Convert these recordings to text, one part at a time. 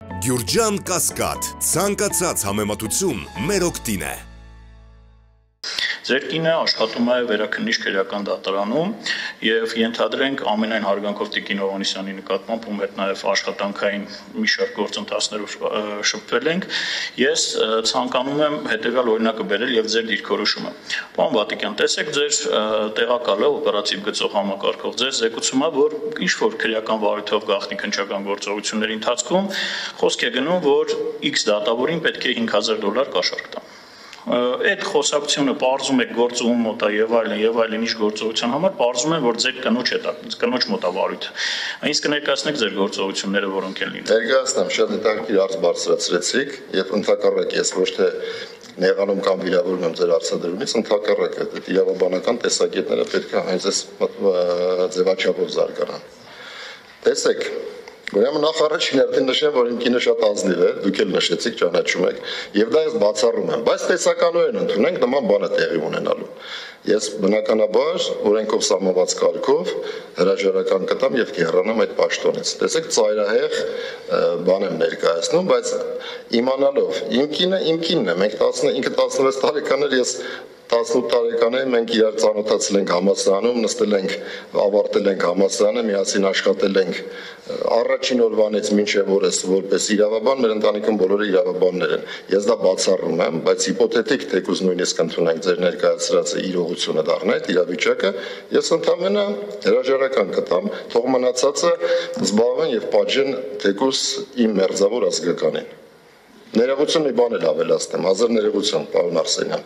Գյուրջան Կասկադ, ցանկացած համեմատություն մեր օգտին է։ Ձեր կինը աշխատում է վերաքննիչ քրեական դատարանում եւ ենթադրենք ամենայն հարգանքով Տիկին Հովհաննիսյանի նկատմամբ ում հետ նաեւ աշխատանքային մի շարք գործընթացներով շփվել ենք, ես ցանկանում եմ հետեւյալ օրինակը բերել եւ ձեր դիրքորոշումը։ Պարոն Վատիկյան, տեսեք ձեր տեղակալը օպերատիվ գծող համակարգող ձեր զեկուցումա, որ ինչ որ քրեական վարույթով գաղտնի քննչական գործողությունների ընթացքում խոսք է գնում, որ X դատավորին պետք է $5000 կաշառք տա։ Այդ խոսակցությունը բարձում է գործում մոտա եւ այլն ինչ գործողության համար բարձում է որ ձեր կնոջ մոտավարույթը այնց կներկայացնեք ձեր գործողությունները որոնք են լինում ներկայացնեմ շատ հետաքրքիր հարց բարձրացրեցիք եւ ընդհակառակ ես ոչ թե նեղանում կամ վիրավորում եմ ձեր հարցադրումից ընդհակառակ այդ իրավաբանական տեսակետները պետք է հենց այս ձևաչափով զարգանան տեսեք Ուրեմն նախ առաջին հերթին նշեմ, որ իմ կինը շատ ազնիվ է, դուք էլ նշեցիք, ճանաչում եք, եւ դա ես բացառում եմ, բայց տեսականորեն ընդունենք նման բանը տեղի ունենալու։ Ես բնականաբար օրենքով սահմանված կարգով հրաժարական կտամ եւ կհեռանամ այդ պաշտոնից։ Տեսեք, ծայրահեղ բան եմ ներկայացնում, բայց իմանալով, իմ կինն է, մենք 15-16 տարեկան էր, ես 18 տարեկան եմ, մենք իրար ծանոթացել ենք համալսարանում, նստել ենք, ավարտել ենք համալսարանը, միասին աշխատել ենք առաջին օրվանից մինչև օրս որպես իրավաբան, մեր ընտանիքում բոլորը իրավաբաններ են։ Ես դա բացառում եմ, բայց հիպոթետիկ թեկուզ նույնիսկ ընդունենք ձեր ներկայացրածը իրողությունը դառնա այդ իրավիճակը, ես ընդհանրապես հրաժարական կտամ, թող մնացածը զբաղվեն եւ պատժեն թեկուզ իմ մերձավոր ազգականին։ Ներողություն մի բան էլ ավելացնեմ, հազար ներողություն, պարոն Արսենյան։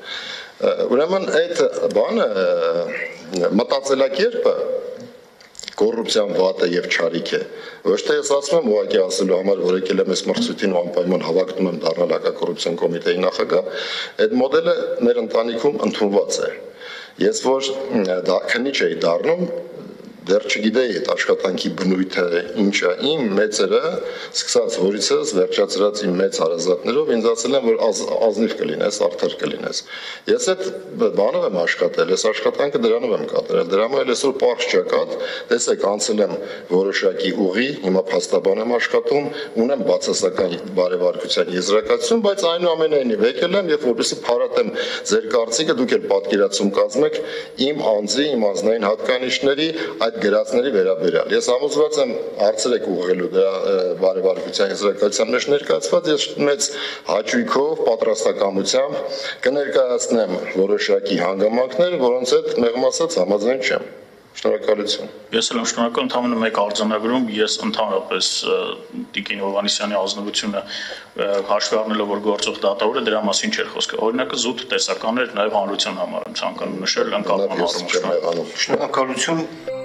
Ուրեմն այդ բանը մտածելակերպը կոռուպցիան վատ է եւ չարիք է։ Ոչ թե ես ասում եմ ուղղակի ասելու համար, որ եկել եմ այս մրցույթին ու անպայման հավակնում եմ դառնալ հակակոռուպցիոն կոմիտեի նախագահ, այդ մոդելը մեր ընտանիքում ընդունված է։ Ես որ դա քննիչ էի դառնում, դեռ չգիտեի այդ աշխատանքի բնույթը ինչա իմ մեծերը սկսած հորիցս վերջացրած իմ մեծ հարազատներով ինձ ասել են որ ազնիվ կլինես, արդար կլինես։ Ես այդ բանով եմ աշխատել, այս աշխատանքը դրանով եմ կատարել, դրա համար այսօր պարզ չկա, տեսեք անցել եմ որոշակի ուղի, հիմա փաստաբան եմ աշխատում, ունեմ բացասական բարեվարկության եզրակացություն, բայց այնուամենայնիվ եկել եմ եւ որպեսզի փարատեմ ձեր կարծիքը, դուք էլ պատկերացում կազմեք իմ անձի, իմ անձնային հատկանիշների այդ գրածների վերաբերյալ։ Ես համոզված եմ հարցեր եք ուղղելու դրա բարեվարկության եզրակացության մեջ ներկայացված, ես մեծ հաճույքով, պատրաստակամությամբ կներկայացնեմ որոշակի հանգամանքներ, որոնց հետ մեղմ ասած համաձայն չեմ։ Շնորհակալություն։ Ես էլ եմ շնորհակալ, ընդհանրապես մեկ արձանագրում, ես ընդհանրապես Տիկին Հովհաննիսյանի ազնվությունը հաշվի առնելով որ գործող դատավորը դրա մասին չէր խոսքը։ Օրինակը զուտ տեսական էր նաև հանրության համար եմ ցանկանում նշել, ընկալման առումով։ Շնորհակալություն։